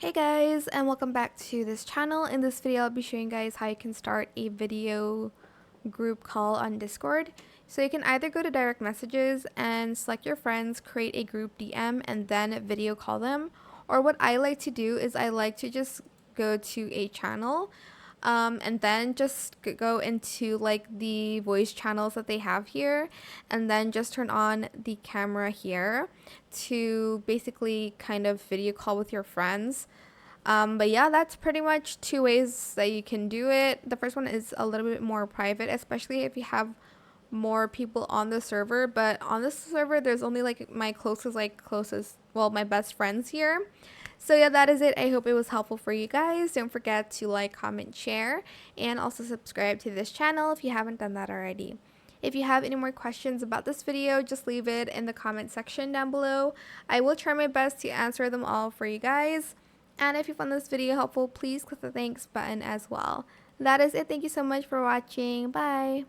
Hey guys, and welcome back to this channel. In this video I'll be showing you guys how you can start a video group call on Discord. So you can either go to direct messages and select your friends, create a group DM, and then video call them, or what I like to do is I like to just go to a channel and then just go into like the voice channels that they have here, and then just turn on the camera here to basically kind of video call with your friends. But yeah, that's pretty much two ways that you can do it. The first one is a little bit more private, especially if you have more people on the server. But on this server, there's only like my well, my best friends here. So yeah, that is it. I hope it was helpful for you guys. Don't forget to like, comment, share, and also subscribe to this channel if you haven't done that already. If you have any more questions about this video, just leave it in the comment section down below. I will try my best to answer them all for you guys. And if you found this video helpful, please click the thanks button as well. That is it. Thank you so much for watching. Bye.